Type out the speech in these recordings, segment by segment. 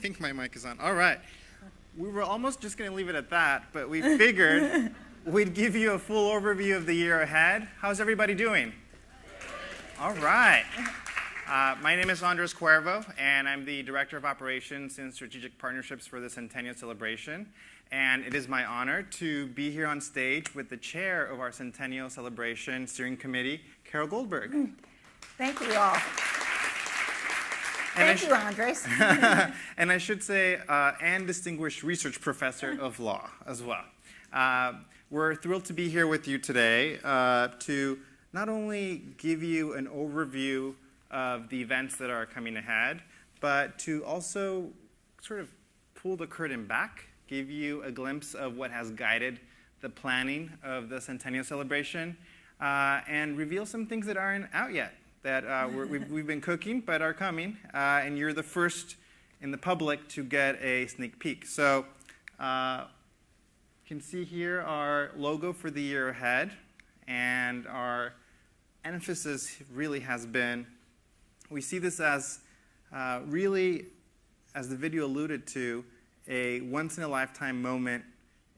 think my mic is on. All right. We were almost just going to leave it at that, but we figured we'd give you a full overview of the year ahead. How's everybody doing? All right. My name is Andres Cuervo, and I'm the Director of Operations and Strategic Partnerships for the Centennial Celebration. And it is my honor to be here on stage with the chair of our Centennial Celebration Steering Committee, Carole Goldberg. Thank you all. Thank you, Andres. And I should say, and Distinguished Research Professor of Law as well. We're thrilled to be here with you today to not only give you an overview of the events that are coming ahead, but to also sort of pull the curtain back, give you a glimpse of what has guided the planning of the Centennial Celebration, and reveal some things that aren't out yet, that we've been cooking but are coming, and you're the first in the public to get a sneak peek. So you can see here our logo for the year ahead, and our emphasis really has been, we see this as really, as the video alluded to, a once-in-a-lifetime moment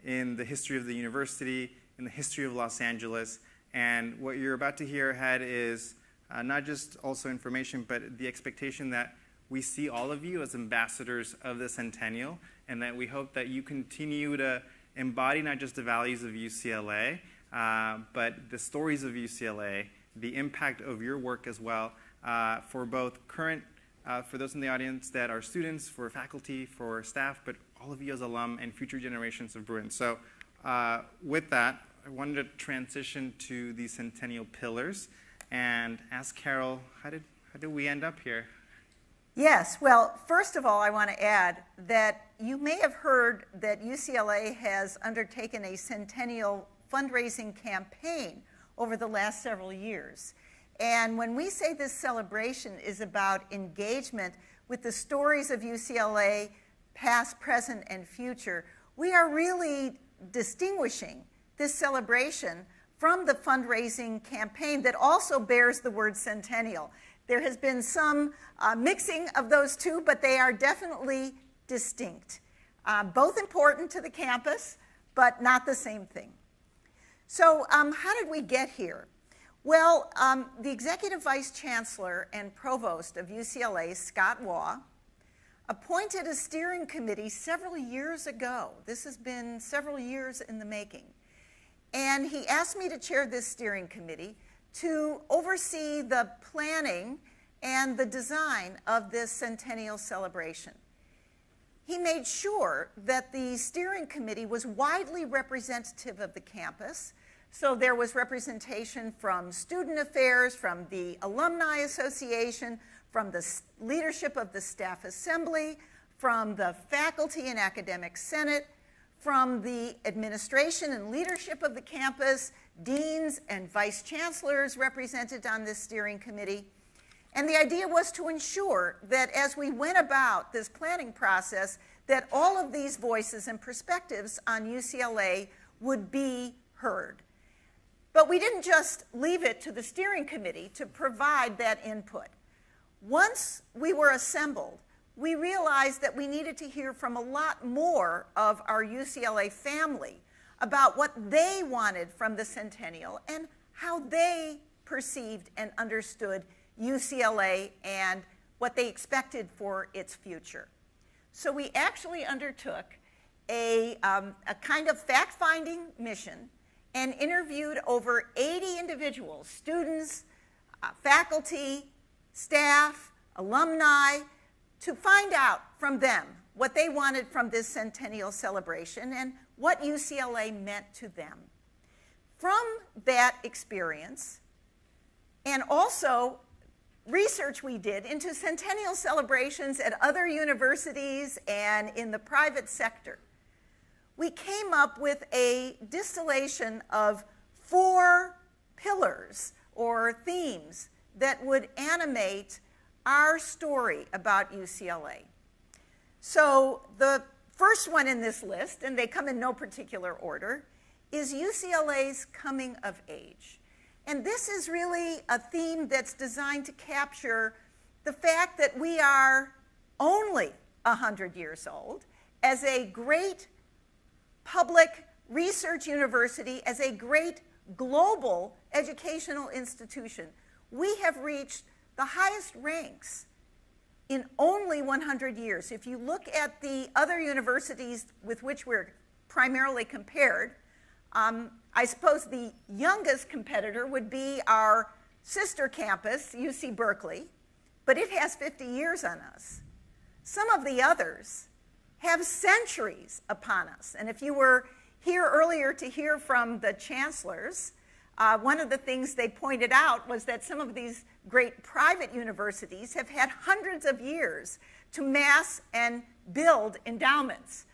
in the history of the university, in the history of Los Angeles. And what you're about to hear ahead is not just also information, but the expectation that we see all of you as ambassadors of the Centennial, and that we hope that you continue to embody not just the values of UCLA, but the stories of UCLA, the impact of your work as well, for both current, for those in the audience that are students, for faculty, for staff, but all of you as alum and future generations of Bruins. So with that, I wanted to transition to the Centennial pillars and ask Carole, how did we end up here? Yes, well, first of all, I want to add that you may have heard that UCLA has undertaken a Centennial fundraising campaign over the last several years. And when we say this celebration is about engagement with the stories of UCLA, past, present, and future, we are really distinguishing this celebration from the fundraising campaign that also bears the word Centennial. There has been some mixing of those two, but they are definitely distinct. Both important to the campus, but not the same thing. So how did we get here? Well, the Executive Vice Chancellor and Provost of UCLA, Scott Waugh, appointed a steering committee several years ago. This has been several years in the making. And he asked me to chair this steering committee to oversee the planning and the design of this Centennial celebration. He made sure that the steering committee was widely representative of the campus. So there was representation from student affairs, from the Alumni Association, from the leadership of the Staff Assembly, from the Faculty and Academic Senate, from the administration and leadership of the campus, deans and vice chancellors represented on this steering committee. And the idea was to ensure that as we went about this planning process, that all of these voices and perspectives on UCLA would be heard. But we didn't just leave it to the steering committee to provide that input. Once we were assembled, we realized that we needed to hear from a lot more of our UCLA family about what they wanted from the Centennial and how they perceived and understood UCLA and what they expected for its future. So we actually undertook a kind of fact-finding mission and interviewed over 80 individuals, students, faculty, staff, alumni, to find out from them what they wanted from this Centennial celebration and what UCLA meant to them. From that experience, and also research we did into Centennial celebrations at other universities and in the private sector, we came up with a distillation of 4 pillars or themes that would animate our story about UCLA. So the first one in this list, and they come in no particular order, is UCLA's coming of age. And this is really a theme that's designed to capture the fact that we are only 100 years old, as a great public research university, as a great global educational institution. We have reached the highest ranks in only 100 years. If you look at the other universities with which we're primarily compared, I suppose the youngest competitor would be our sister campus, UC Berkeley, but it has 50 years on us. Some of the others have centuries upon us. And if you were here earlier to hear from the chancellors, one of the things they pointed out was that some of these great private universities have had hundreds of years to mass and build endowments.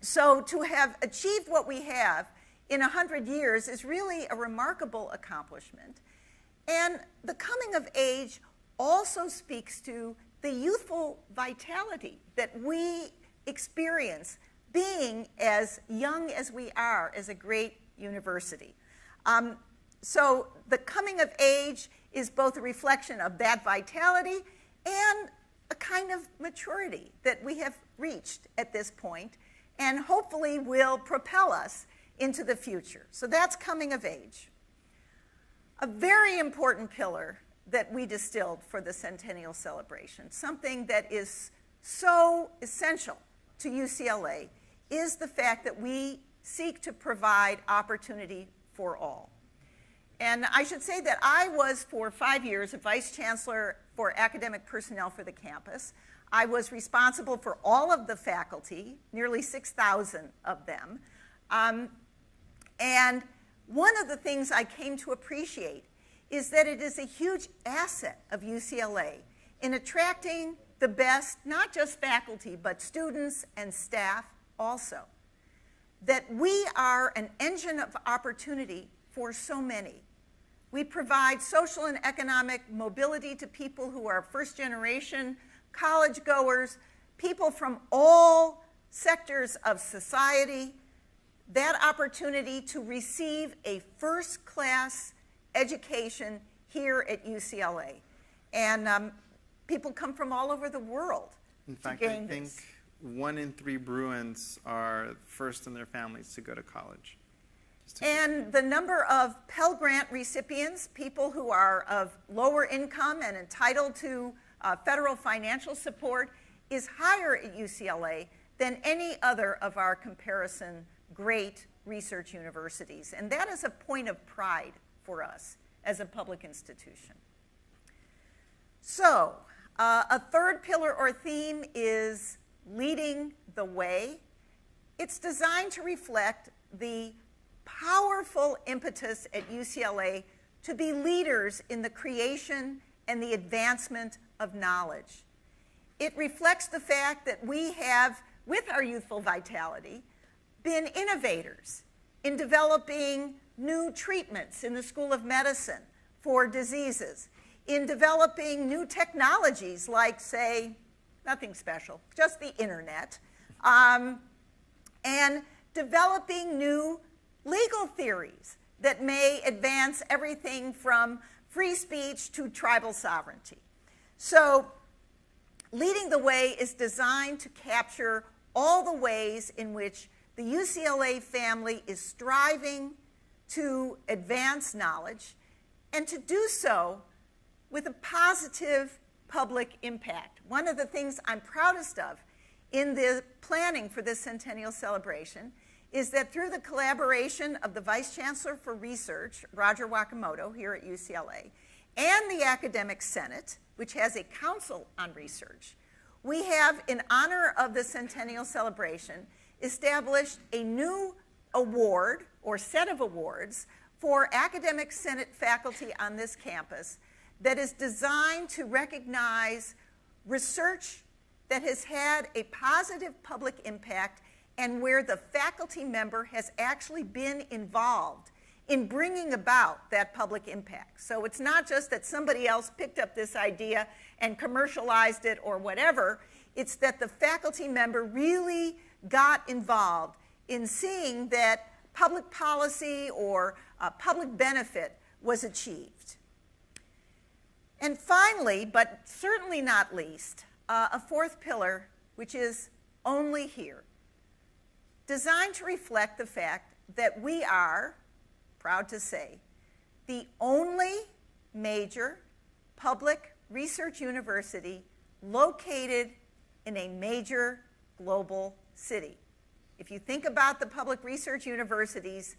So to have achieved what we have in 100 years is really a remarkable accomplishment. And the coming of age also speaks to the youthful vitality that we experience being as young as we are as a great university. So the coming of age is both a reflection of that vitality and a kind of maturity that we have reached at this point and hopefully will propel us into the future. So that's coming of age. A very important pillar that we distilled for the Centennial celebration, something that is so essential to UCLA, is the fact that we seek to provide opportunity for all. And I should say that I was, for 5 years, a vice chancellor for academic personnel for the campus. I was responsible for all of the faculty, nearly 6,000 of them. And one of the things I came to appreciate is that it is a huge asset of UCLA in attracting the best, not just faculty, but students and staff also. That we are an engine of opportunity for so many. We provide social and economic mobility to people who are first generation college goers, people from all sectors of society, that opportunity to receive a first-class education here at UCLA. And people come from all over the world in fact, to gain I think this. 1 in 3 Bruins are first in their families to go to college. And the number of Pell Grant recipients, people who are of lower income and entitled to federal financial support, is higher at UCLA than any other of our comparison great research universities. And that is a point of pride for us as a public institution. So, a third pillar or theme is leading the way. It's designed to reflect the powerful impetus at UCLA to be leaders in the creation and the advancement of knowledge. It reflects the fact that we have, with our youthful vitality, been innovators in developing new treatments in the School of Medicine for diseases, in developing new technologies like, say, nothing special, just the internet, and developing new legal theories that may advance everything from free speech to tribal sovereignty. So leading the way is designed to capture all the ways in which the UCLA family is striving to advance knowledge and to do so with a positive public impact. One of the things I'm proudest of in the planning for this Centennial celebration is that through the collaboration of the Vice Chancellor for Research, Roger Wakamoto, here at UCLA, and the Academic Senate, which has a council on research, we have, in honor of the Centennial celebration, established a new award, or set of awards, for Academic Senate faculty on this campus that is designed to recognize research that has had a positive public impact and where the faculty member has actually been involved in bringing about that public impact. So it's not just that somebody else picked up this idea and commercialized it or whatever, it's that the faculty member really got involved in seeing that public policy or public benefit was achieved. And finally, but certainly not least, a fourth pillar, which is only here, designed to reflect the fact that we are, proud to say, the only major public research university located in a major global city. If you think about the public research universities,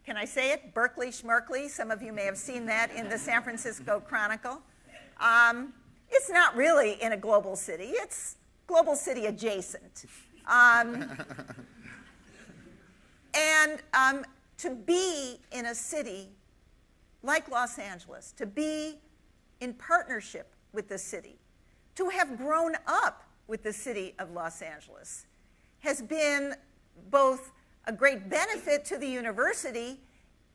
can I say it? Berkeley, Schmerkley. Some of you may have seen that in the San Francisco Chronicle. It's not really in a global city. It's global city adjacent. To be in a city like Los Angeles, to be in partnership with the city, to have grown up with the city of Los Angeles, has been both a great benefit to the university,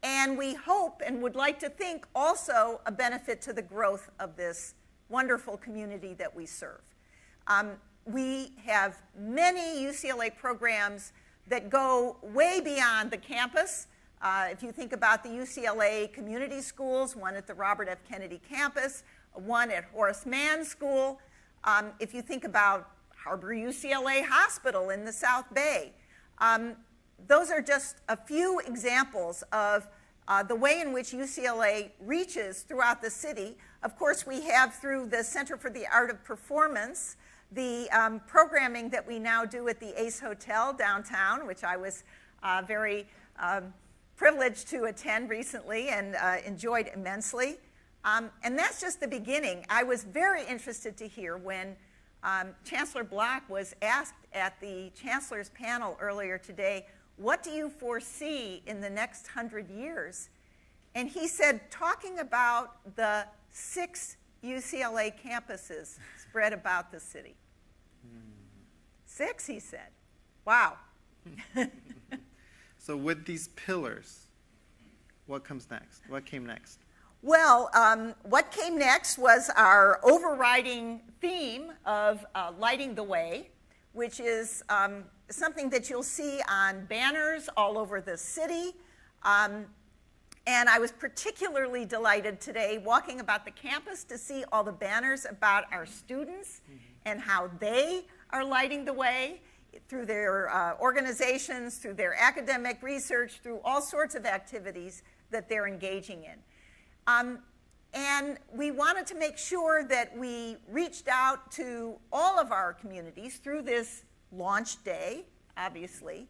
and we hope and would like to think also a benefit to the growth of this wonderful community that we serve. We have many UCLA programs that go way beyond the campus. If you think about the UCLA community schools, one at the Robert F. Kennedy campus, one at Horace Mann School. If you think about Harbor UCLA Hospital in the South Bay, those are just a few examples of the way in which UCLA reaches throughout the city. Of course, we have through the Center for the Art of Performance, the programming that we now do at the Ace Hotel downtown, which I was very privileged to attend recently and enjoyed immensely. And that's just the beginning. I was very interested to hear when Chancellor Block was asked at the Chancellor's panel earlier today, what do you foresee in the next 100 years? And he said, talking about the 6 UCLA campuses spread about the city. 6, he said. Wow. So with these pillars, what comes next? What came next? Well, what came next was our overriding theme of lighting the way, which is something that you'll see on banners all over the city. And I was particularly delighted today walking about the campus to see all the banners about our students and how they are lighting the way through their organizations, through their academic research, through all sorts of activities that they're engaging in. And we wanted to make sure that we reached out to all of our communities through this launch day, obviously.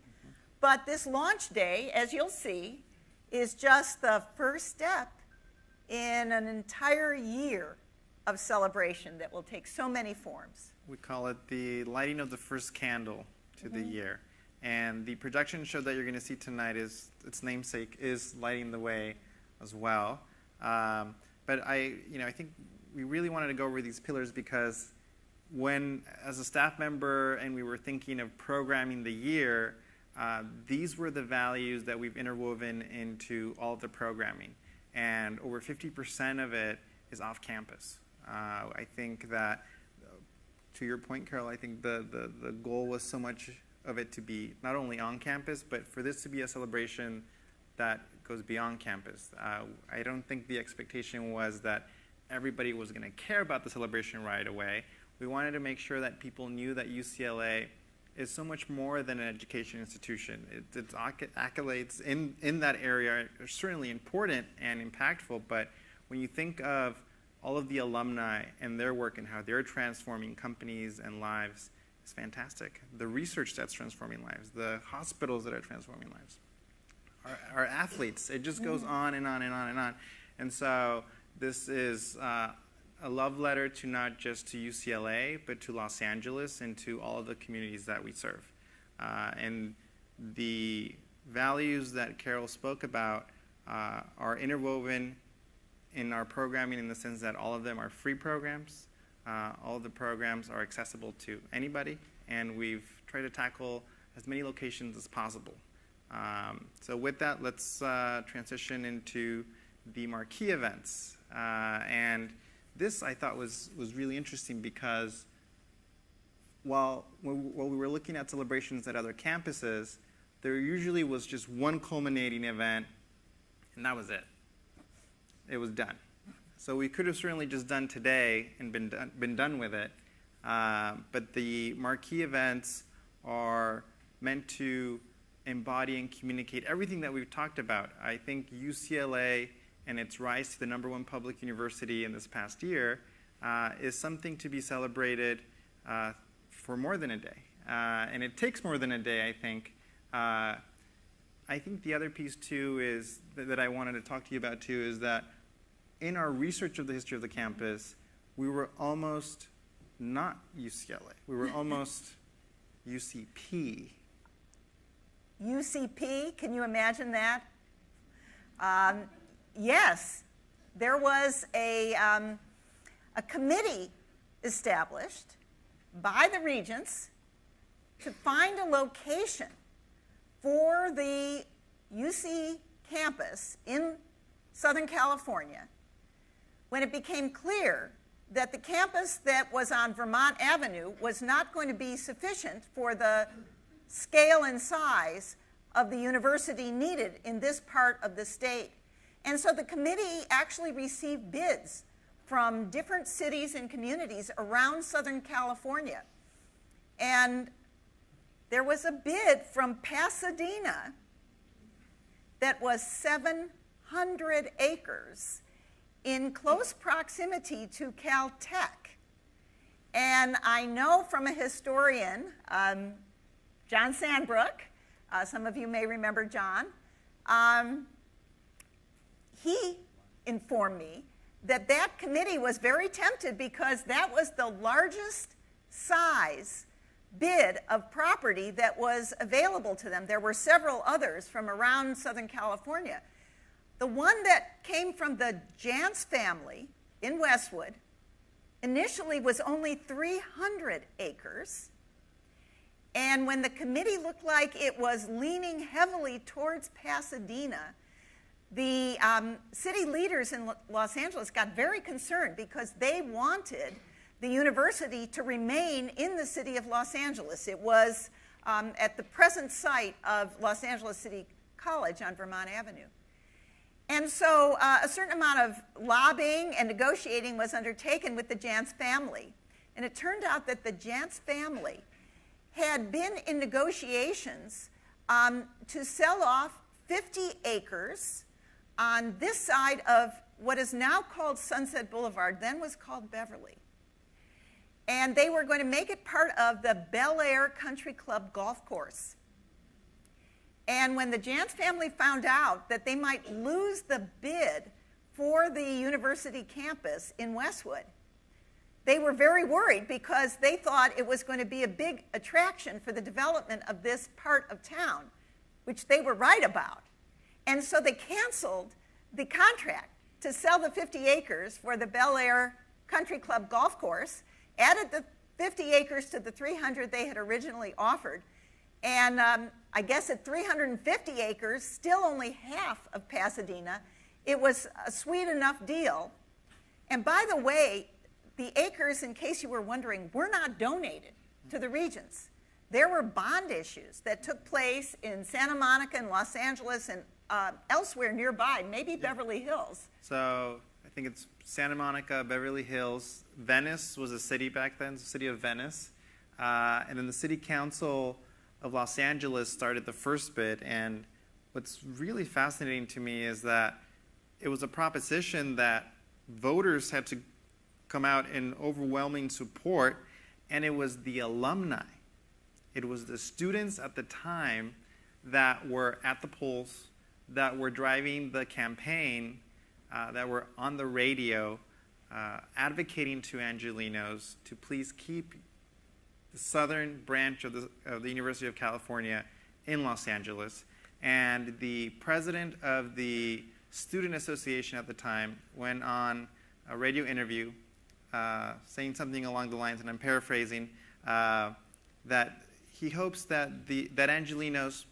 But this launch day, as you'll see, is just the first step in an entire year of celebration that will take so many forms. We call it the lighting of the first candle to the year. And the projection show that you're going to see tonight is, its namesake is lighting the way as well. But I think we really wanted to go over these pillars because when, as a staff member, and we were thinking of programming the year, these were the values that we've interwoven into all of the programming. And over 50% of it is off campus. I think that, to your point, Carole, I think the goal was so much of it to be not only on campus, but for this to be a celebration that goes beyond campus. I don't think the expectation was that everybody was going to care about the celebration right away. We wanted to make sure that people knew that UCLA is so much more than an education institution. Its accolades in that area are certainly important and impactful, but when you think of all of the alumni and their work and how they're transforming companies and lives, it's fantastic. The research that's transforming lives, the hospitals that are transforming lives, our athletes, it just goes on and on and on and on. And so this is a love letter to not just to UCLA, but to Los Angeles and to all of the communities that we serve. And the values that Carole spoke about are interwoven in our programming in the sense that all of them are free programs. All of the programs are accessible to anybody, and we've tried to tackle as many locations as possible. So with that, let's transition into the marquee events. And this, I thought, was really interesting because while we were looking at celebrations at other campuses, there usually was just one culminating event, and that was it. It was done. So we could have certainly just done today and been done with it, But the marquee events are meant to embody and communicate everything that we've talked about. I think UCLA and its rise to the #1 public university in this past year is something to be celebrated for more than a day. And it takes more than a day, I think. I think the other piece, too, is that I wanted to talk to you about, too, is that in our research of the history of the campus, we were almost not UCLA. We were almost UCP. UCP, can you imagine that? Yes, there was a committee established by the regents to find a location for the UC campus in Southern California when it became clear that the campus that was on Vermont Avenue was not going to be sufficient for the scale and size of the university needed in this part of the state. And so the committee actually received bids from different cities and communities around Southern California. And there was a bid from Pasadena that was 700 acres in close proximity to Caltech. And I know from a historian, John Sandbrook, some of you may remember John, he informed me that that committee was very tempted because that was the largest size bid of property that was available to them. There were several others from around Southern California. The one that came from the Janss family in Westwood initially was only 300 acres. And when the committee looked like it was leaning heavily towards Pasadena, the city leaders in Los Angeles got very concerned because they wanted the university to remain in the city of Los Angeles. It was at the present site of Los Angeles City College on Vermont Avenue. And so a certain amount of lobbying and negotiating was undertaken with the Janss family. And it turned out that the Janss family had been in negotiations to sell off 50 acres on this side of what is now called Sunset Boulevard, then was called Beverly. And they were going to make it part of the Bel Air Country Club golf course. And when the Janss family found out that they might lose the bid for the university campus in Westwood, they were very worried because they thought it was going to be a big attraction for the development of this part of town, which they were right about. And so they canceled the contract to sell the 50 acres for the Bel Air Country Club golf course, added the 50 acres to the 300 they had originally offered, and I guess at 350 acres, still only half of Pasadena, it was a sweet enough deal. And by the way, the acres, in case you were wondering, were not donated to the regents. There were bond issues that took place in Santa Monica and Los Angeles and elsewhere nearby, maybe Beverly Hills. So I think it's Santa Monica, Beverly Hills. Venice was a city back then, the city of Venice. And then the city council of Los Angeles started the first bid. And what's really fascinating to me is that it was a proposition that voters had to come out in overwhelming support, and it was the alumni. It was the students at the time that were at the polls, that were driving the campaign, that were on the radio, advocating to Angelenos to please keep the southern branch of the University of California in Los Angeles. And the president of the student association at the time went on a radio interview saying something along the lines, and I'm paraphrasing, that he hopes that that Angelenos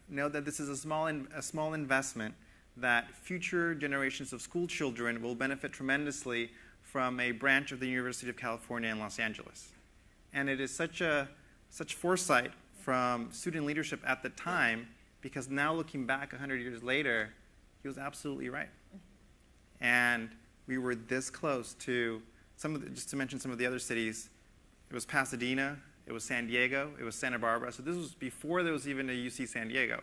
know that this is a small investment, that future generations of school children will benefit tremendously from a branch of the University of California in Los Angeles. And it is such foresight from student leadership at the time, because now looking back 100 years later, he was absolutely right. And we were this close to just to mention some of the other cities, it was Pasadena, it was San Diego, it was Santa Barbara. So this was before there was even a UC San Diego.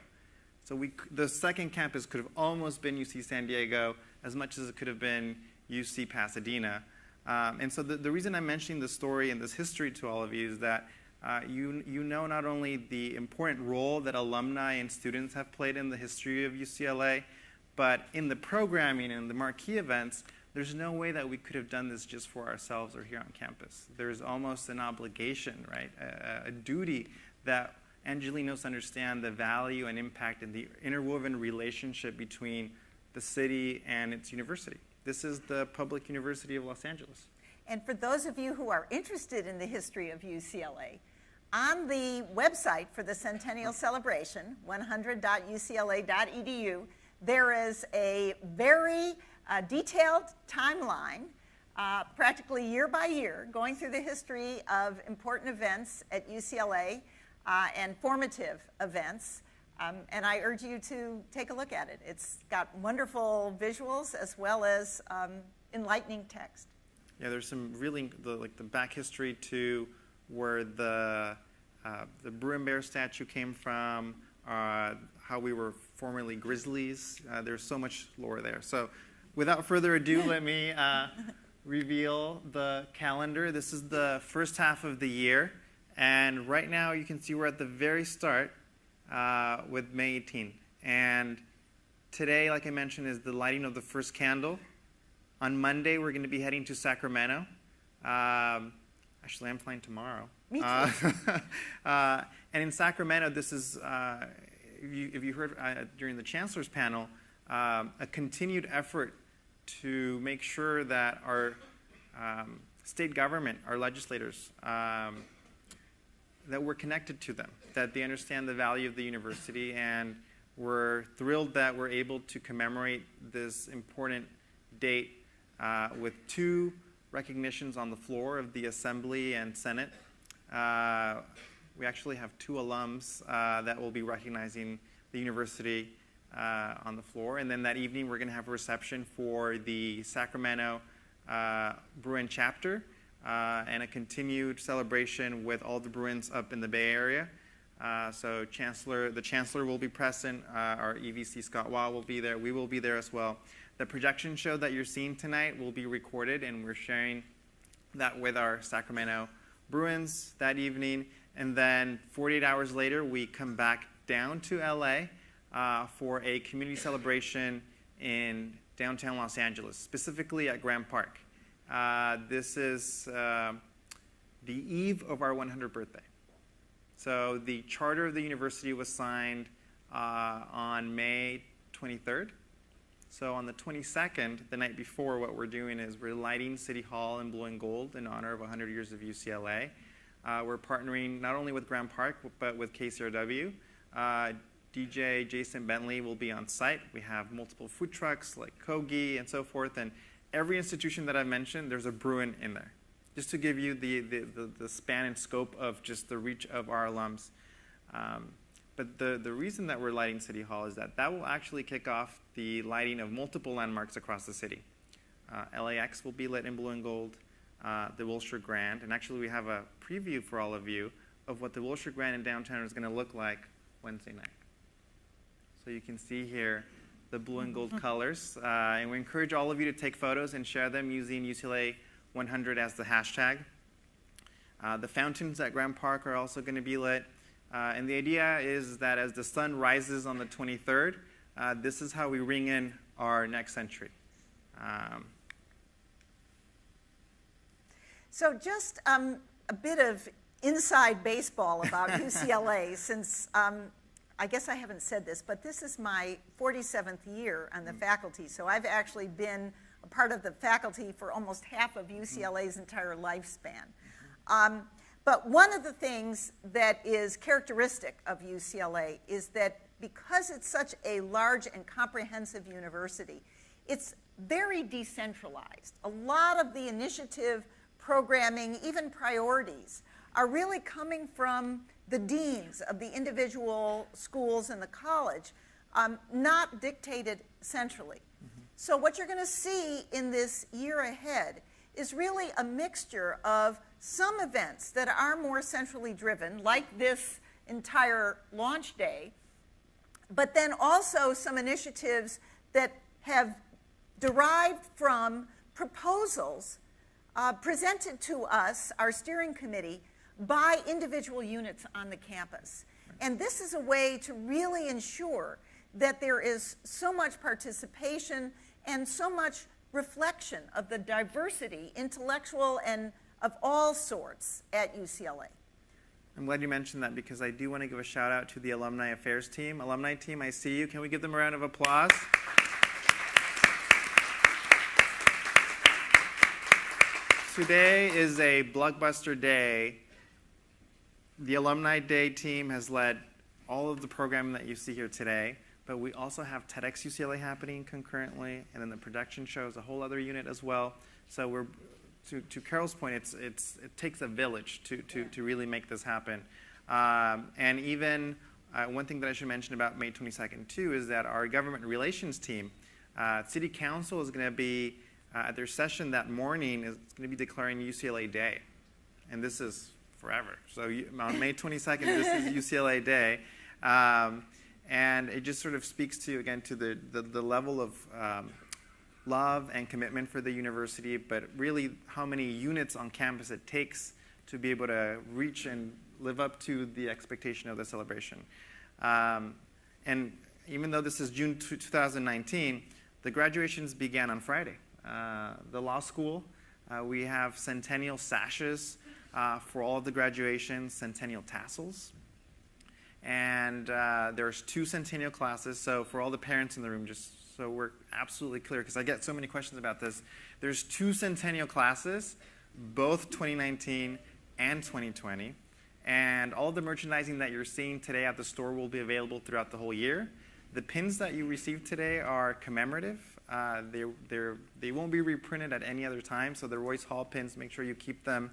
So the second campus could have almost been UC San Diego as much as it could have been UC Pasadena. And so the reason I'm mentioning this story and this history to all of you is that you know not only the important role that alumni and students have played in the history of UCLA, but in the programming and the marquee events, there's no way that we could have done this just for ourselves or here on campus. There's almost an obligation, right? A duty that Angelinos understand the value and impact and the interwoven relationship between the city and its university. This is the Public University of Los Angeles. And for those of you who are interested in the history of UCLA, on the website for the Centennial Celebration, 100.ucla.edu, there is a very detailed timeline, practically year by year, going through the history of important events at UCLA and formative events. And I urge you to take a look at it. It's got wonderful visuals as well as enlightening text. Yeah, there's some really, the back history to where the Bruin Bear statue came from, how we were formerly Grizzlies. There's so much lore there. So without further ado, let me reveal the calendar. This is the first half of the year. And right now you can see we're at the very start with May 18. And today, like I mentioned, is the lighting of the first candle. On Monday, we're going to be heading to Sacramento. Actually, I'm flying tomorrow. Me too. And in Sacramento, this is, if you heard during the Chancellor's panel, a continued effort to make sure that our state government, our legislators, that we're connected to them, that they understand the value of the university, and we're thrilled that we're able to commemorate this important date with 2 recognitions on the floor of the Assembly and Senate. We actually have 2 alums that will be recognizing the university on the floor. And then that evening, we're going to have a reception for the Sacramento Bruin chapter and a continued celebration with all the Bruins up in the Bay Area. So the Chancellor will be present. Our EVC Scott Waugh will be there. We will be there as well. The projection show that you're seeing tonight will be recorded, and we're sharing that with our Sacramento Bruins that evening. And then 48 hours later, we come back down to LA for a community celebration in downtown Los Angeles, specifically at Grant Park. This is the eve of our 100th birthday. So the charter of the university was signed on May 23rd. So on the 22nd, the night before, what we're doing is we're lighting City Hall in blue and gold in honor of 100 years of UCLA. We're partnering not only with Grant Park, but with KCRW. DJ Jason Bentley will be on site. We have multiple food trucks like Kogi and so forth. And every institution that I've mentioned, there's a Bruin in there, just to give you the span and scope of just the reach of our alums. But the reason that we're lighting City Hall is that will actually kick off the lighting of multiple landmarks across the city. LAX will be lit in blue and gold, the Wilshire Grand, and actually we have a preview for all of you of what the Wilshire Grand in downtown is going to look like Wednesday night. So you can see here the blue and gold colors, and we encourage all of you to take photos and share them using UCLA 100 as the hashtag. The fountains at Grant Park are also going to be lit. And the idea is that as the sun rises on the 23rd, this is how we ring in our next century. So just a bit of inside baseball about UCLA, since I guess I haven't said this, but this is my 47th year on the faculty. So I've actually been a part of the faculty for almost half of UCLA's entire lifespan. But one of the things that is characteristic of UCLA is that because it's such a large and comprehensive university, it's very decentralized. A lot of the initiative, programming, even priorities are really coming from the deans of the individual schools and the college, not dictated centrally. So what you're going to see in this year ahead is really a mixture of some events that are more centrally driven, like this entire launch day, but then also some initiatives that have derived from proposals presented to us, our steering committee, by individual units on the campus. And this is a way to really ensure that there is so much participation and so much reflection of the diversity, intellectual and of all sorts, at UCLA. I'm glad you mentioned that because I do want to give a shout out to the Alumni Affairs team. Alumni team, I see you. Can we give them a round of applause? Today is a blockbuster day. The Alumni Day team has led all of the programming that you see here today, but we also have TEDx UCLA happening concurrently, and then the production show is a whole other unit as well. So we're, to Carole's point, it takes a village to really make this happen. And even one thing that I should mention about May 22nd too is that our government relations team, City Council is going to be, at their session that morning, is going to be declaring UCLA Day. And this is forever. So on May 22nd, this is UCLA Day. And it just sort of speaks to, again, to the level of love and commitment for the university, but really how many units on campus it takes to be able to reach and live up to the expectation of the celebration. And even though this is June 2019, the graduations began on Friday. The law school, we have Centennial sashes for all of the graduations, Centennial tassels. And there's 2 Centennial classes, so for all the parents in the room, just so we're absolutely clear, because I get so many questions about this, there's 2 Centennial classes, both 2019 and 2020, and all the merchandising that you're seeing today at the store will be available throughout the whole year. The pins that you received today are commemorative. They won't be reprinted at any other time, so the Royce Hall pins, make sure you keep them.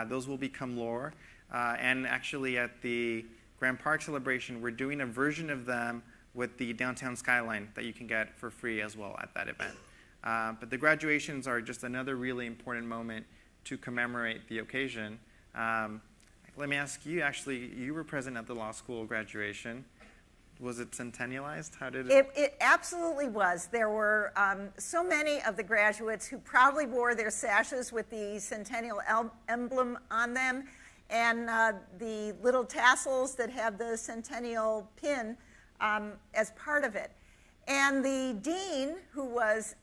Those will become lore. And actually at the Grand Park celebration, we're doing a version of them with the downtown skyline that you can get for free as well at that event. But the graduations are just another really important moment to commemorate the occasion. Let me ask you, actually, you were present at the law school graduation. Was it centennialized? How did it? It absolutely was. There were so many of the graduates who proudly wore their sashes with the Centennial emblem on them, and the little tassels that have the Centennial pin as part of it. And the dean, who was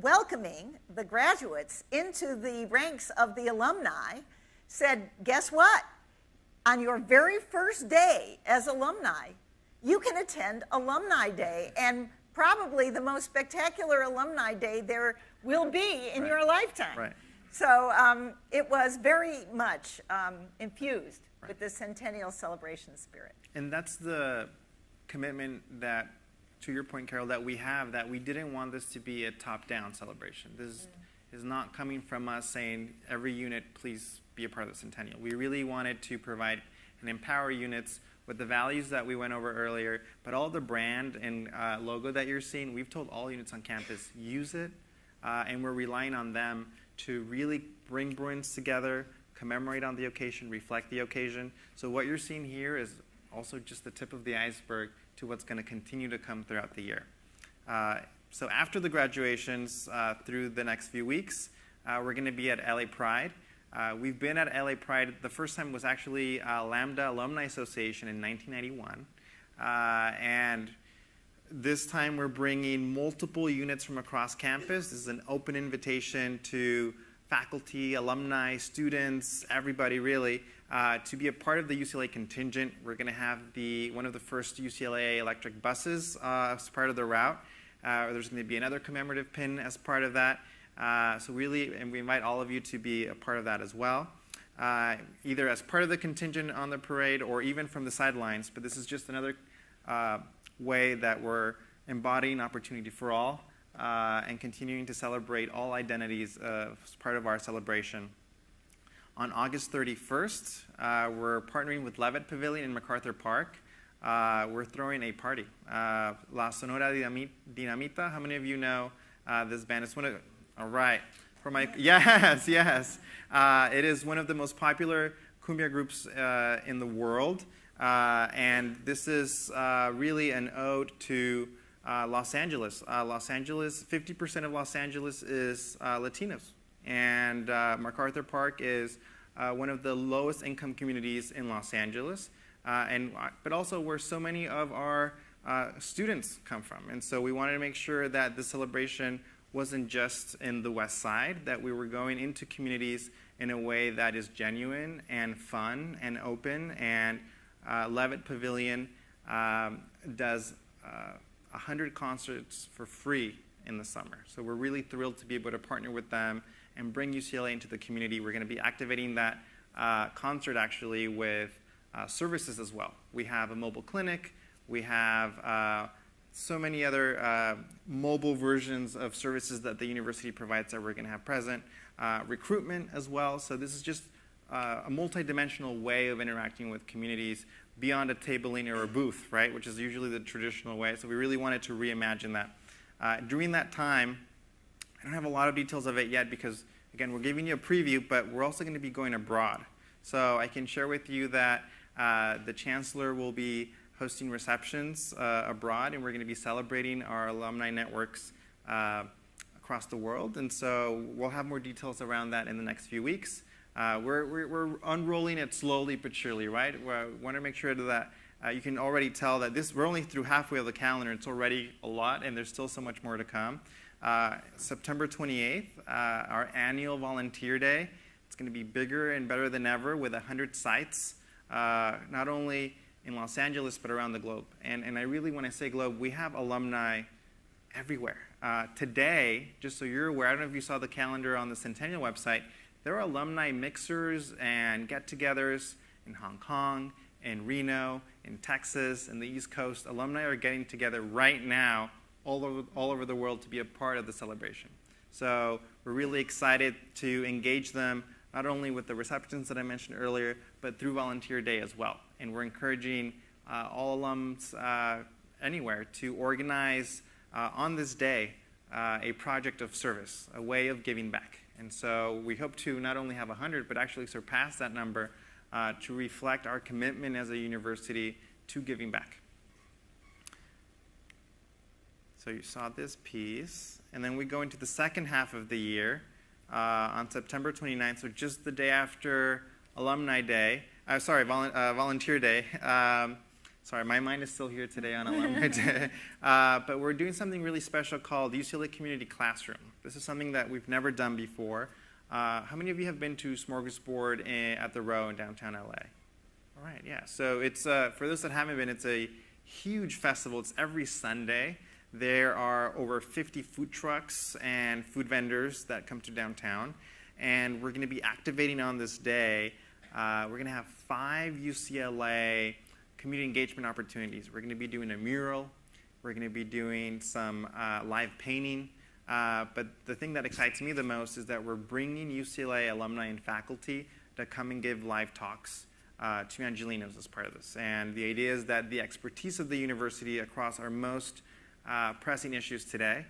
welcoming the graduates into the ranks of the alumni, said, guess what? On your very first day as alumni, you can attend Alumni Day, and probably the most spectacular Alumni Day there will be in your lifetime. Right. So it was very much infused with the Centennial celebration spirit. And that's the commitment that, to your point, Carole, that we have, that we didn't want this to be a top-down celebration. This is not coming from us saying, every unit, please be a part of the Centennial. We really wanted to provide and empower units with the values that we went over earlier, but all the brand and logo that you're seeing, we've told all units on campus, use it, and we're relying on them to really bring Bruins together, commemorate on the occasion, reflect the occasion. So what you're seeing here is also just the tip of the iceberg to what's going to continue to come throughout the year. So after the graduations, through the next few weeks, we're going to be at LA Pride. We've been at LA Pride. The first time was actually Lambda Alumni Association in 1991. And this time we're bringing multiple units from across campus. This is an open invitation to faculty, alumni, students, everybody really, to be a part of the UCLA contingent. We're going to have one of the first UCLA electric buses as part of the route. There's going to be another commemorative pin as part of that. So really, and we invite all of you to be a part of that as well, either as part of the contingent on the parade or even from the sidelines. But this is just another way that we're embodying opportunity for all and continuing to celebrate all identities as part of our celebration. On August 31st, we're partnering with Levitt Pavilion in MacArthur Park. We're throwing a party. La Sonora Dinamita. How many of you know this band? It's one of, all right. Yes, yes. It is one of the most popular cumbia groups in the world, and this is really an ode to Los Angeles. 50% of Los Angeles is Latinos, and MacArthur Park is one of the lowest income communities in Los Angeles, but also where so many of our students come from. And so we wanted to make sure that the celebration wasn't just in the West Side, that we were going into communities in a way that is genuine and fun and open. And Levitt Pavilion does 100 concerts for free in the summer. So we're really thrilled to be able to partner with them and bring UCLA into the community. We're going to be activating that concert actually with services as well. We have a mobile clinic. We have so many other mobile versions of services that the university provides that we're going to have present. Recruitment as well. So this is just a multidimensional way of interacting with communities beyond a tabling or a booth, right, which is usually the traditional way. So we really wanted to reimagine that. During that time, I don't have a lot of details of it yet because, again, we're giving you a preview, but we're also going to be going abroad. So I can share with you that the chancellor will be hosting receptions abroad, and we're going to be celebrating our alumni networks across the world. And so we'll have more details around that in the next few weeks. We're unrolling it slowly but surely, right? We want to make sure that you can already tell that we're only through halfway of the calendar. It's already a lot, and there's still so much more to come. September 28th, our annual Volunteer Day. It's going to be bigger and better than ever with 100 sites, not only in Los Angeles, but around the globe. And I really, when I say globe, we have alumni everywhere. Today, just so you're aware, I don't know if you saw the calendar on the Centennial website, there are alumni mixers and get-togethers in Hong Kong, in Reno, in Texas, in the East Coast. Alumni are getting together right now all over the world to be a part of the celebration. So we're really excited to engage them, not only with the receptions that I mentioned earlier, but through Volunteer Day as well. And we're encouraging all alums anywhere to organize on this day a project of service, a way of giving back. And so we hope to not only have 100, but actually surpass that number to reflect our commitment as a university to giving back. So you saw this piece. And then we go into the second half of the year on September 29th, so just the day after Alumni Day. Volunteer Day. Sorry, my mind is still here today on Alumni Day. But we're doing something really special called UCLA Community Classroom. This is something that we've never done before. How many of you have been to Smorgasbord at the Row in downtown LA? All right, yeah. So it's for those that haven't been, it's a huge festival. It's every Sunday. There are over 50 food trucks and food vendors that come to downtown. And we're going to be activating on this day. We're going to have 5 UCLA community engagement opportunities. We're going to be doing a mural. We're going to be doing some live painting. But the thing that excites me the most is that we're bringing UCLA alumni and faculty to come and give live talks to Angelinos as part of this. And the idea is that the expertise of the university across our most pressing issues today,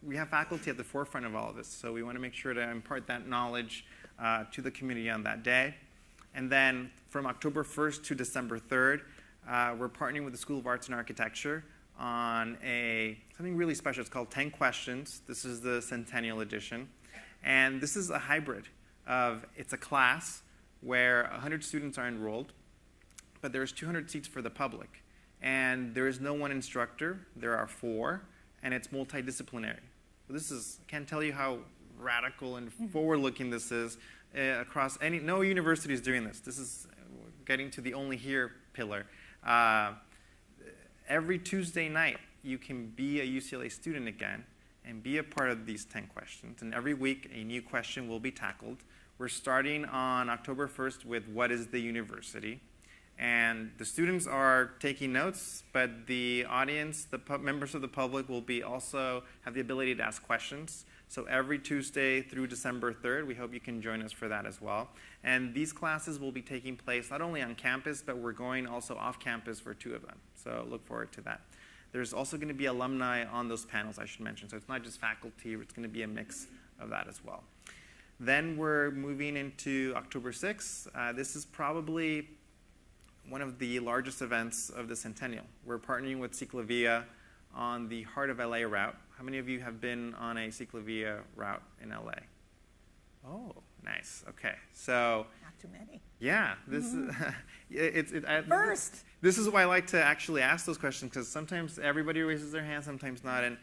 we have faculty at the forefront of all of this. So we want to make sure to impart that knowledge to the community on that day. And then from October 1st to December 3rd, we're partnering with the School of Arts and Architecture on something really special. It's called 10 Questions. This is the Centennial edition. And this is a hybrid it's a class where 100 students are enrolled, but there's 200 seats for the public. And there is no one instructor. There are 4, and it's multidisciplinary. So I can't tell you how radical and forward-looking this is across no university is doing this. This is getting to the only here pillar. Every Tuesday night, you can be a UCLA student again and be a part of these 10 questions. And every week, a new question will be tackled. We're starting on October 1st with what is the university? And the students are taking notes, but the audience, members of the public will also have the ability to ask questions. So every Tuesday through December 3rd, we hope you can join us for that as well. And these classes will be taking place not only on campus, but we're going also off campus for 2 of them. So look forward to that. There's also going to be alumni on those panels, I should mention. So it's not just faculty, it's going to be a mix of that as well. Then we're moving into October 6th. This is probably one of the largest events of the Centennial. We're partnering with Ciclavia on the Heart of LA route. How many of you have been on a Ciclavia route in LA? Oh, nice. Okay, so Not too many. yeah, this is First. This is why I like to actually ask those questions, because sometimes everybody raises their hand, sometimes not. And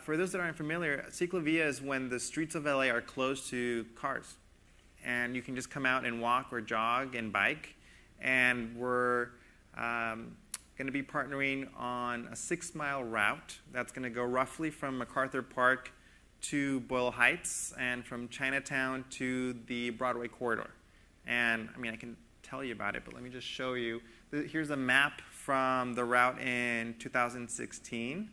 for those that aren't familiar, Ciclavia is when the streets of LA are closed to cars, and you can just come out and walk or jog and bike. And we're going to be partnering on a 6-mile route that's going to go roughly from MacArthur Park to Boyle Heights and from Chinatown to the Broadway corridor. And I mean, I can tell you about it, but let me just show you. Here's a map from the route in 2016,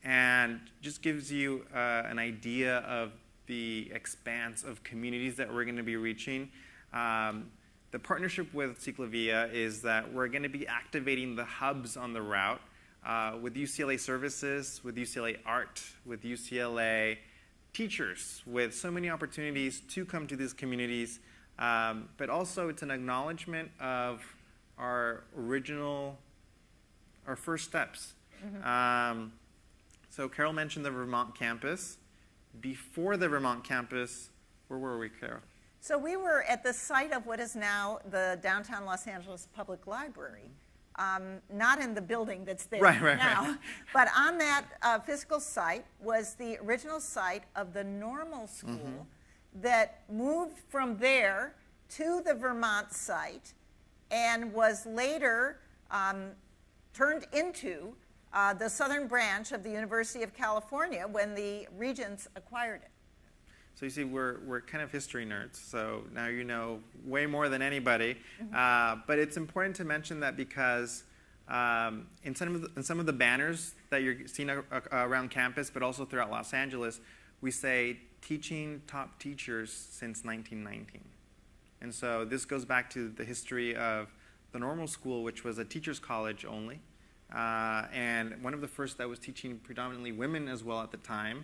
and just gives you an idea of the expanse of communities that we're going to be reaching. The partnership with Ciclavia is that we're going to be activating the hubs on the route with UCLA services, with UCLA art, with UCLA teachers, with so many opportunities to come to these communities. But also it's an acknowledgement of our first steps. So Carole mentioned the Vermont campus. Before the Vermont campus, where were we, Carole? So we were at the site of what is now the downtown Los Angeles Public Library. Not in the building that's there now, but on that physical site was the original site of the normal school that moved from there to the Vermont site and was later turned into the southern branch of the University of California when the Regents acquired it. So you see, we're kind of history nerds, so now you know way more than anybody. But it's important to mention that because in some of the banners that you're seeing around campus, but also throughout Los Angeles, we say teaching top teachers since 1919. And so this goes back to the history of the normal school, which was a teacher's college only, and one of the first that was teaching predominantly women as well at the time.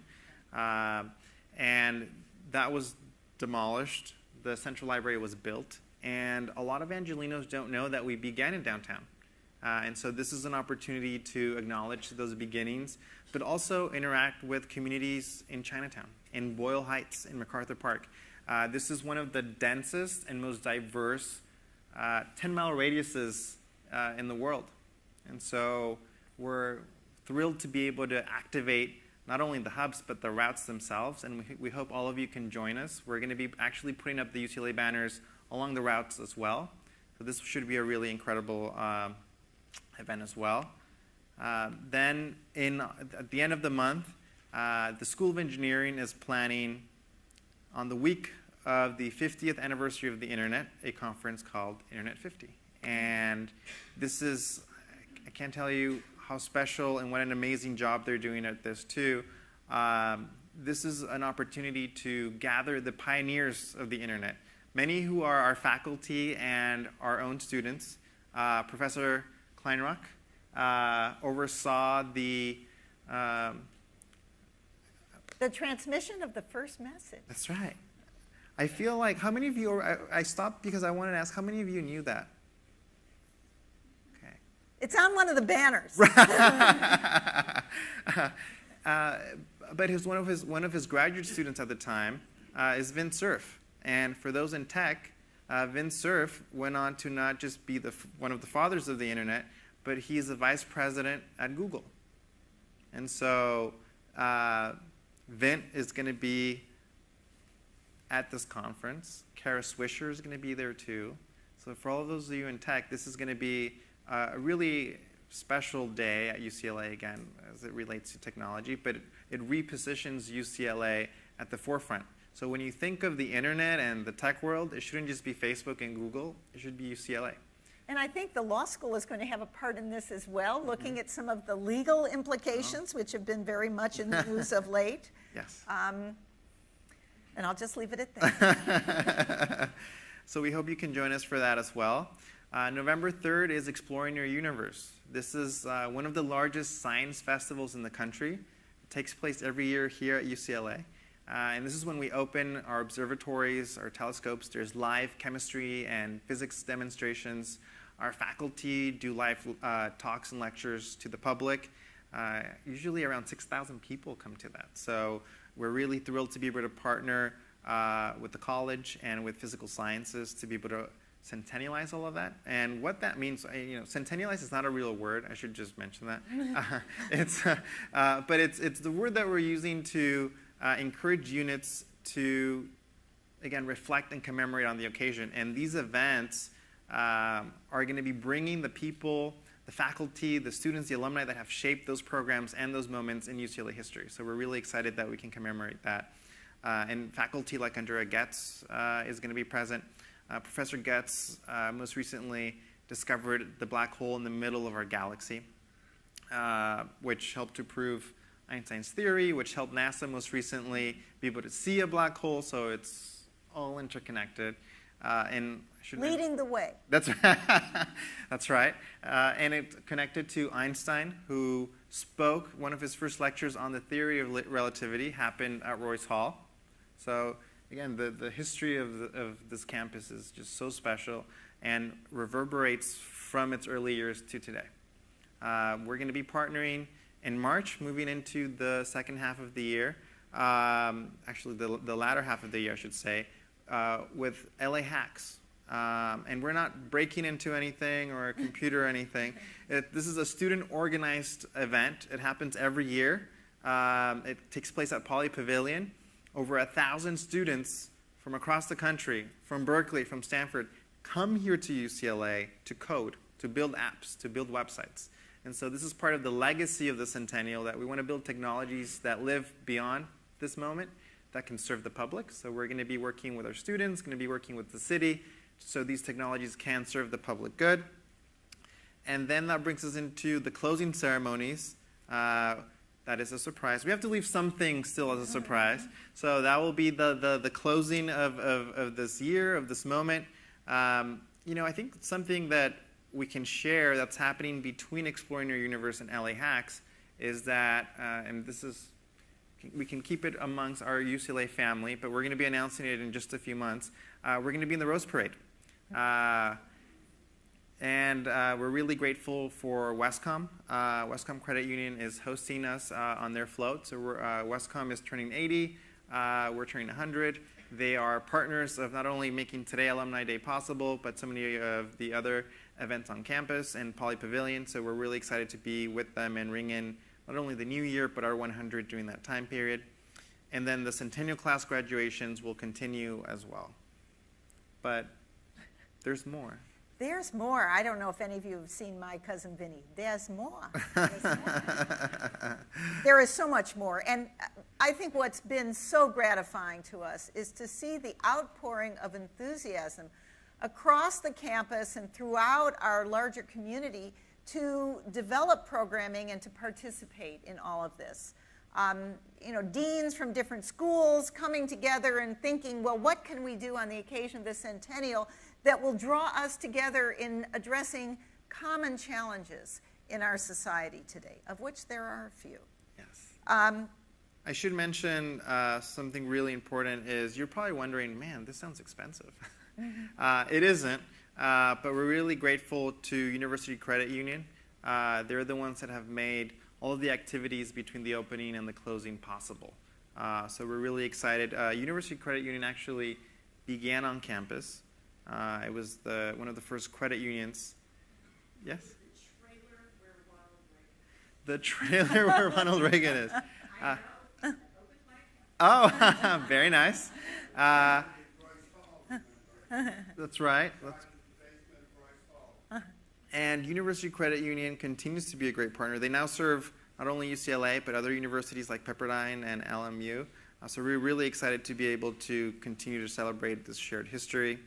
And that was demolished. The Central Library was built. And a lot of Angelinos don't know that we began in downtown. And so this is an opportunity to acknowledge those beginnings, but also interact with communities in Chinatown, in Boyle Heights, in MacArthur Park. This is one of the densest and most diverse 10-mile radiuses in the world. And so we're thrilled to be able to activate not only the hubs, but the routes themselves, and we hope all of you can join us. We're going to be actually putting up the UCLA banners along the routes as well. So this should be a really incredible event as well. Then at the end of the month, the School of Engineering is planning on the week of the 50th anniversary of the Internet, a conference called Internet 50. And this is, I can't tell you how special and what an amazing job they're doing at this too. This is an opportunity to gather the pioneers of the Internet, many who are our faculty and our own students. Professor Kleinrock oversaw the transmission of the first message. That's right. I feel like, how many of you, I stopped because I wanted to ask, how many of you knew that? Okay. It's on one of the banners. But one of his graduate students at the time is Vint Cerf. And for those in tech, Vint Cerf went on to not just be one of the fathers of the Internet, but he's the vice president at Google. And so Vint is going to be at this conference. Kara Swisher is going to be there too. So for all of those of you in tech, this is going to be a really special day at UCLA again as it relates to technology, but it repositions UCLA at the forefront. So when you think of the Internet and the tech world, it shouldn't just be Facebook and Google, it should be UCLA. And I think the law school is going to have a part in this as well, looking at some of the legal implications, which have been very much in the news of late. Yes. And I'll just leave it at that. So we hope you can join us for that as well. November 3rd is Exploring Your Universe. This is one of the largest science festivals in the country. It takes place every year here at UCLA. And this is when we open our observatories, our telescopes. There's live chemistry and physics demonstrations. Our faculty do live talks and lectures to the public. Usually around 6,000 people come to that. So we're really thrilled to be able to partner with the college and with physical sciences to be able to centennialize all of that. And what that means, centennialize is not a real word. I should just mention that. But it's the word that we're using to encourage units to, again, reflect and commemorate on the occasion. And these events are going to be bringing the people, the faculty, the students, the alumni that have shaped those programs and those moments in UCLA history. So we're really excited that we can commemorate that. And faculty like Andrea Getz is going to be present. Professor Getz most recently discovered the black hole in the middle of our galaxy, which helped to prove Einstein's theory, which helped NASA most recently be able to see a black hole, so it's all interconnected. Leading the way. That's right. That's right. And it connected to Einstein, who spoke. One of his first lectures on the theory of relativity happened at Royce Hall. So again, the history of this campus is just so special and reverberates from its early years to today. We're going to be partnering in March, moving into the second half of the year, actually the latter half of the year, I should say, with LA Hacks. And we're not breaking into anything or a computer or anything. This is a student-organized event. It happens every year. It takes place at Poly Pavilion. Over 1,000 students from across the country, from Berkeley, from Stanford, come here to UCLA to code, to build apps, to build websites. And so this is part of the legacy of the Centennial, that we want to build technologies that live beyond this moment, that can serve the public. So we're going to be working with our students, going to be working with the city, so these technologies can serve the public good. And then that brings us into the closing ceremonies. That is a surprise. We have to leave something still as a surprise. So that will be the closing of this year, of this moment. I think something that we can share that's happening between Exploring Your Universe and LA Hacks is that, and this is, we can keep it amongst our UCLA family, but we're going to be announcing it in just a few months. We're going to be in the Rose Parade. And we're really grateful for Westcom. Westcom Credit Union is hosting us on their float. So Westcom is turning 80. We're turning 100. They are partners of not only making today Alumni Day possible, but so many of the other events on campus and Poly Pavilion. So we're really excited to be with them and ring in not only the new year, but our 100 during that time period. And then the Centennial class graduations will continue as well. But there's more. There's more. I don't know if any of you have seen My Cousin Vinny. There's more. There's more. There is so much more. And I think what's been so gratifying to us is to see the outpouring of enthusiasm across the campus and throughout our larger community to develop programming and to participate in all of this. Deans from different schools coming together and thinking, well, what can we do on the occasion of the Centennial that will draw us together in addressing common challenges in our society today, of which there are a few. Yes. I should mention something really important is you're probably wondering, man, this sounds expensive. It isn't, but we're really grateful to University Credit Union. They're the ones that have made all of the activities between the opening and the closing possible. So we're really excited. University Credit Union actually began on campus. It was one of the first credit unions. Yes? The trailer where Ronald Reagan is. Oh, very nice. That's right. And University Credit Union continues to be a great partner. They now serve not only UCLA, but other universities like Pepperdine and LMU. So we're really excited to be able to continue to celebrate this shared history.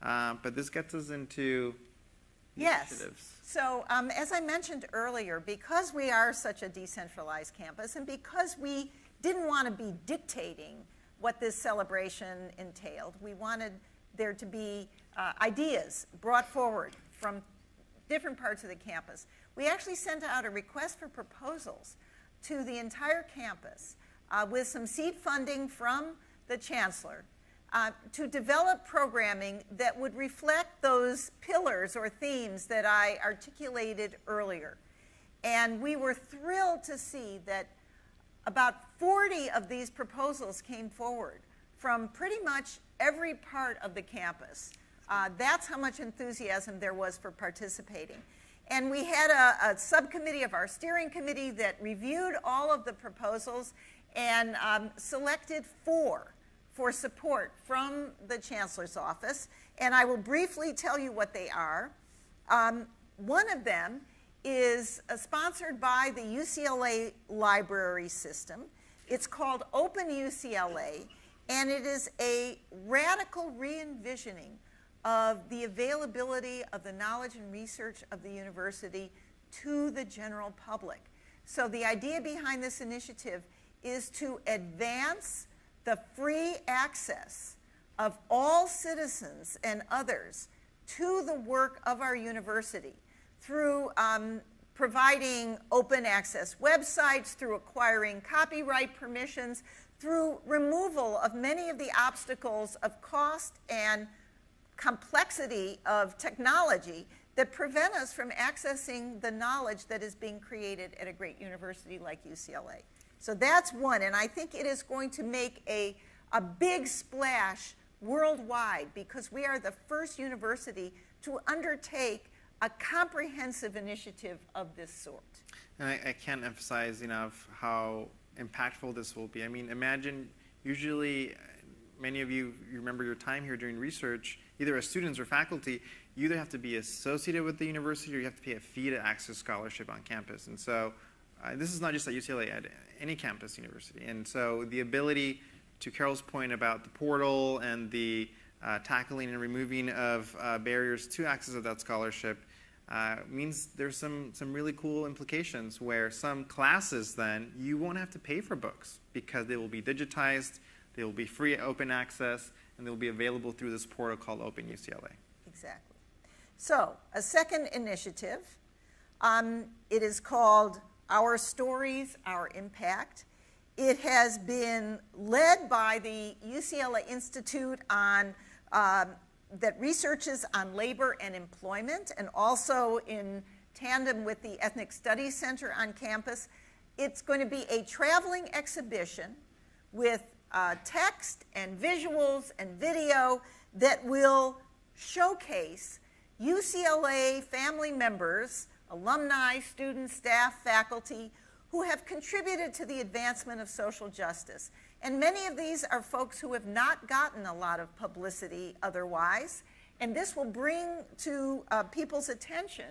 But this gets us into initiatives. So as I mentioned earlier, because we are such a decentralized campus and because we didn't want to be dictating what this celebration entailed, we wanted there to be ideas brought forward from different parts of the campus. We actually sent out a request for proposals to the entire campus with some seed funding from the chancellor, to develop programming that would reflect those pillars or themes that I articulated earlier. And we were thrilled to see that about 40 of these proposals came forward from pretty much every part of the campus. That's how much enthusiasm there was for participating. And we had a subcommittee of our steering committee that reviewed all of the proposals and selected 4 for support from the chancellor's office. And I will briefly tell you what they are. One of them is sponsored by the UCLA library system. It's called Open UCLA, and it is a radical re-envisioning of the availability of the knowledge and research of the university to the general public. So the idea behind this initiative is to advance the free access of all citizens and others to the work of our university through providing open access websites, through acquiring copyright permissions, through removal of many of the obstacles of cost and complexity of technology that prevent us from accessing the knowledge that is being created at a great university like UCLA. So that's one, and I think it is going to make a big splash worldwide because we are the first university to undertake a comprehensive initiative of this sort. And I can't emphasize enough how impactful this will be. I mean, imagine usually many of you remember your time here doing research, either as students or faculty, you either have to be associated with the university or you have to pay a fee to access scholarship on campus. And so this is not just at UCLA, at any campus university. And so the ability, to Carole's point about the portal and the tackling and removing of barriers to access of that scholarship means there's some really cool implications where some classes then you won't have to pay for books because they will be digitized, they will be free open access, and they will be available through this portal called Open UCLA. Exactly. So a second initiative, it is called Our Stories, Our Impact. It has been led by the UCLA Institute on that researches on labor and employment, and also in tandem with the Ethnic Studies Center on campus. It's going to be a traveling exhibition with text and visuals and video that will showcase UCLA family members, alumni, students, staff, faculty, who have contributed to the advancement of social justice. And many of these are folks who have not gotten a lot of publicity otherwise, and this will bring to people's attention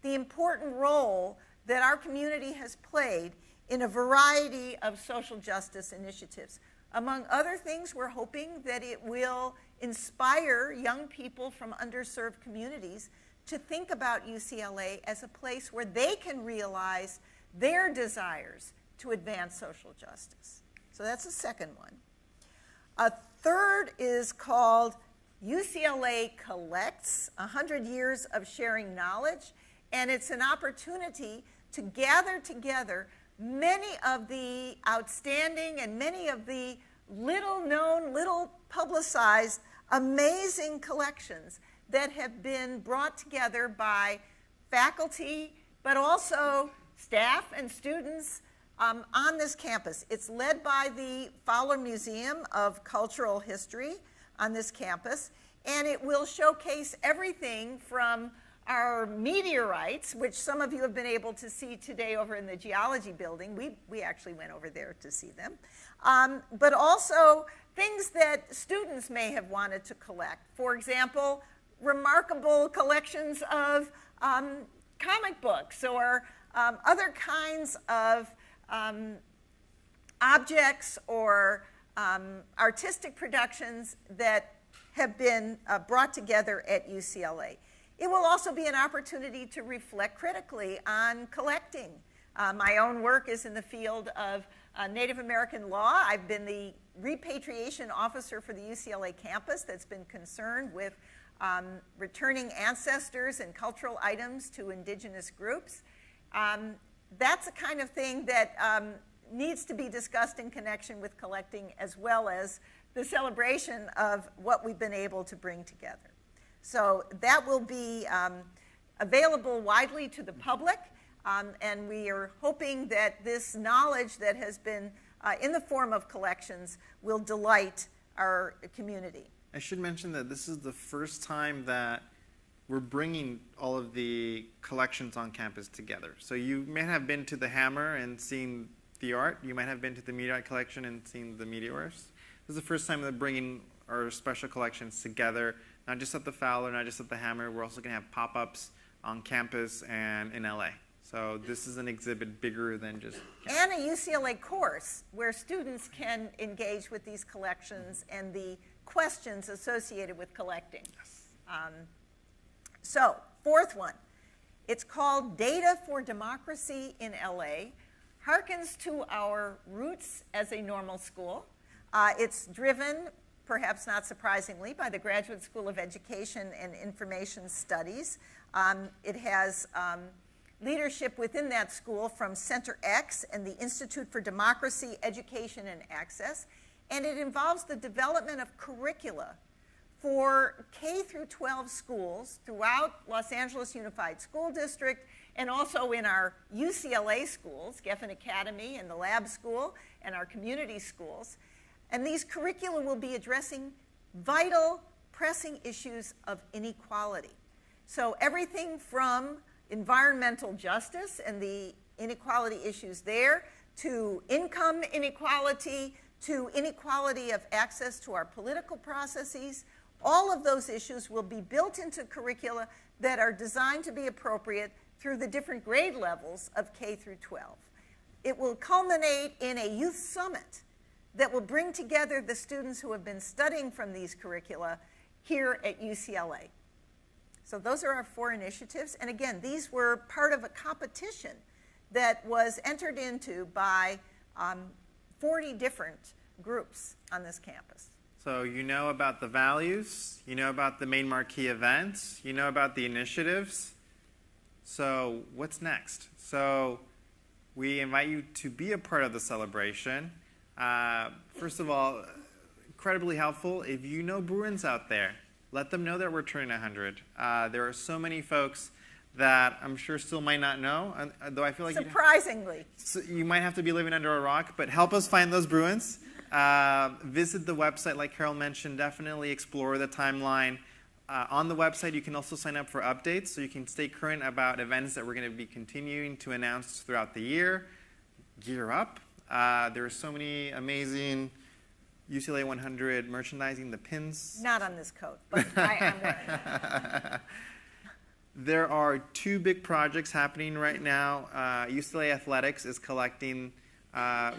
the important role that our community has played in a variety of social justice initiatives. Among other things, we're hoping that it will inspire young people from underserved communities to think about UCLA as a place where they can realize their desires to advance social justice. So that's the second one. A third is called UCLA Collects, 100 Years of Sharing Knowledge, and it's an opportunity to gather together many of the outstanding and many of the little known, little publicized, amazing collections that have been brought together by faculty, but also staff and students on this campus. It's led by the Fowler Museum of Cultural History on this campus, and it will showcase everything from our meteorites, which some of you have been able to see today over in the geology building. We actually went over there to see them. But also things that students may have wanted to collect. For example, remarkable collections of comic books or other kinds of objects or artistic productions that have been brought together at UCLA. It will also be an opportunity to reflect critically on collecting. My own work is in the field of Native American law. I've been the repatriation officer for the UCLA campus that's been concerned with returning ancestors and cultural items to indigenous groups. That's the kind of thing that needs to be discussed in connection with collecting, as well as the celebration of what we've been able to bring together. So that will be available widely to the public, and we are hoping that this knowledge that has been in the form of collections will delight our community. I should mention that this is the first time that we're bringing all of the collections on campus together. So you may have been to the Hammer and seen the art. You might have been to the Meteorite collection and seen the meteors. This is the first time that we're bringing our special collections together, not just at the Fowler, not just at the Hammer. We're also going to have pop-ups on campus and in LA. So this is an exhibit bigger than just campus. And a UCLA course where students can engage with these collections and the questions associated with collecting. Yes. So, fourth one, it's called Data for Democracy in LA, harkens to our roots as a normal school. It's driven, perhaps not surprisingly, by the Graduate School of Education and Information Studies. It has leadership within that school from Center X and the Institute for Democracy, Education, and Access, and it involves the development of curricula for K through 12 schools throughout Los Angeles Unified School District, and also in our UCLA schools, Geffen Academy and the Lab School, and our community schools. And these curricula will be addressing vital, pressing issues of inequality. So everything from environmental justice and the inequality issues there, to income inequality, to inequality of access to our political processes. All of those issues will be built into curricula that are designed to be appropriate through the different grade levels of K through 12. It will culminate in a youth summit that will bring together the students who have been studying from these curricula here at UCLA. So those are our 4 initiatives. And again, these were part of a competition that was entered into by 40 different groups on this campus. So you know about the values, you know about the main marquee events, you know about the initiatives. So what's next? So we invite you to be a part of the celebration. First of all, incredibly helpful. If you know Bruins out there, let them know that we're turning 100. There are so many folks that I'm sure still might not know, though I feel like surprisingly. You might have to be living under a rock, but help us find those Bruins. Visit the website, like Carole mentioned. Definitely explore the timeline. On the website, you can also sign up for updates, so you can stay current about events that we're going to be continuing to announce throughout the year. Gear up. There are so many amazing UCLA 100 merchandising, the pins. Not on this coat, but I am wearing it. There are 2 big projects happening right now. UCLA Athletics is collecting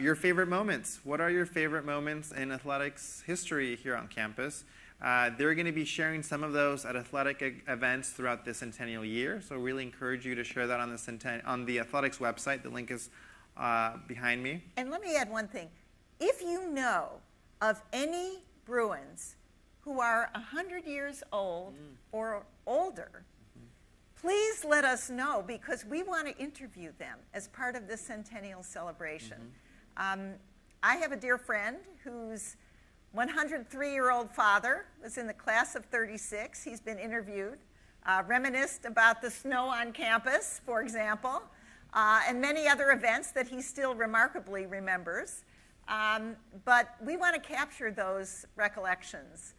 your favorite moments. What are your favorite moments in athletics history here on campus? They're going to be sharing some of those at athletic events throughout the Centennial year. So really encourage you to share that on the athletics website. The link is behind me. And let me add one thing. If you know of any Bruins who are 100 years old or older, please let us know, because we want to interview them as part of this Centennial celebration. I have a dear friend whose 103-year-old father was in the class of 36. He's been interviewed, reminisced about the snow on campus, for example, and many other events that he still remarkably remembers. But we want to capture those recollections,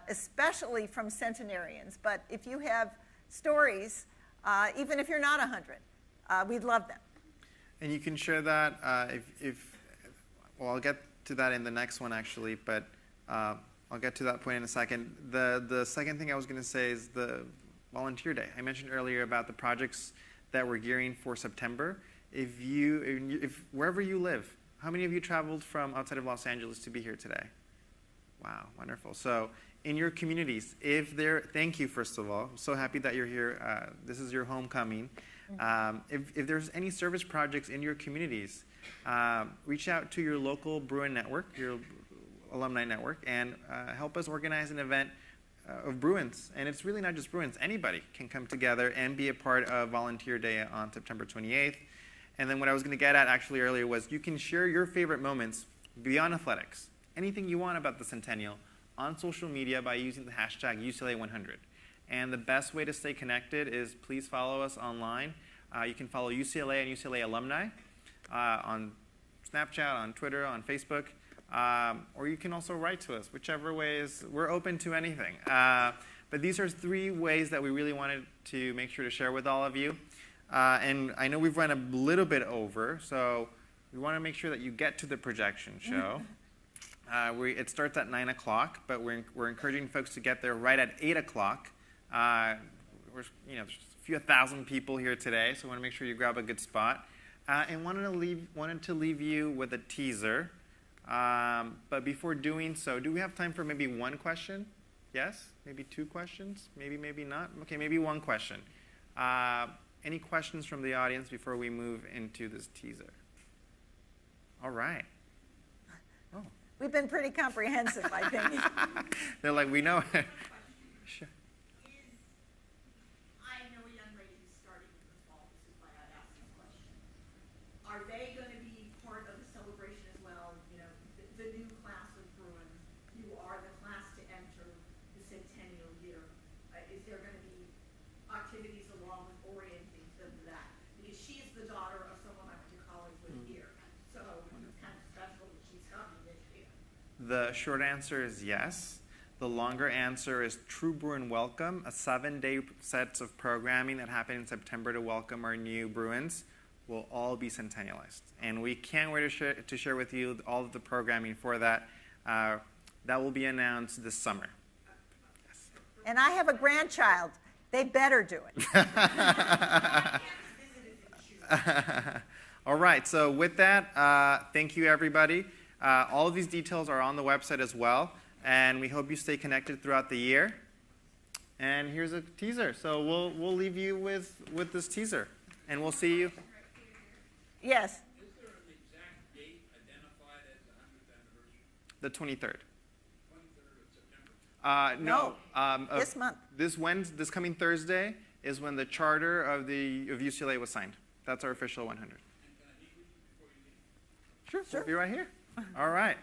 especially from centenarians. But if you have stories, even if you're not 100, we'd love them. And you can share that well, I'll get to that in the next one, actually, but I'll get to that point in a second. The second thing I was going to say is the Volunteer Day. I mentioned earlier about the projects that we're gearing for September. If wherever you live, how many of you traveled from outside of Los Angeles to be here today? Wow, wonderful. So in your communities, thank you, first of all. I'm so happy that you're here. This is your homecoming. If there's any service projects in your communities, reach out to your local Bruin network, your alumni network, and help us organize an event of Bruins. And it's really not just Bruins. Anybody can come together and be a part of Volunteer Day on September 28th. And then what I was going to get at actually earlier was you can share your favorite moments beyond athletics, anything you want about the Centennial, on social media by using the hashtag UCLA100. And the best way to stay connected is please follow us online. You can follow UCLA and UCLA Alumni on Snapchat, on Twitter, on Facebook, or you can also write to us, whichever way is, we're open to anything. But these are 3 ways that we really wanted to make sure to share with all of you. And I know we've run a little bit over, so we want to make sure that you get to the projection show. It starts at 9 o'clock, but we're encouraging folks to get there right at 8 o'clock. There's a few thousand people here today, so we want to make sure you grab a good spot. And wanted to leave you with a teaser. But before doing so, do we have time for maybe 1 question? Yes? Maybe 2 questions? Maybe not? Okay, maybe 1 question. Any questions from the audience before we move into this teaser? All right. Oh. We've been pretty comprehensive, I think. They're like, we know. Sure. I know a young lady who's starting in the fall. This is why I asked this question. Are they going to be part of the celebration as well? You know, the new class of Bruins, you are the class to enter the Centennial year. Is there going to be activities along with orienting them to that? Because she is the daughter of someone I went to college with here. So it's kind of special that she's coming this year. The short answer is yes. The longer answer is True Bruin Welcome, a 7-day set of programming that happened in September to welcome our new Bruins, will all be Centennialized. And we can't wait to share with you all of the programming for that. That will be announced this summer. Yes. And I have a grandchild. They better do it. All right, so with that, thank you, everybody. All of these details are on the website as well, and we hope you stay connected throughout the year. And here's a teaser. So we'll leave you with this teaser, and we'll see you. Yes. Is there an exact date identified as the 100th anniversary? The 23rd. 23rd of September? No. This month. This coming Thursday is when the charter of UCLA was signed. That's our official 100. And can I meet with you before you leave? Sure. We'll be right here. All right.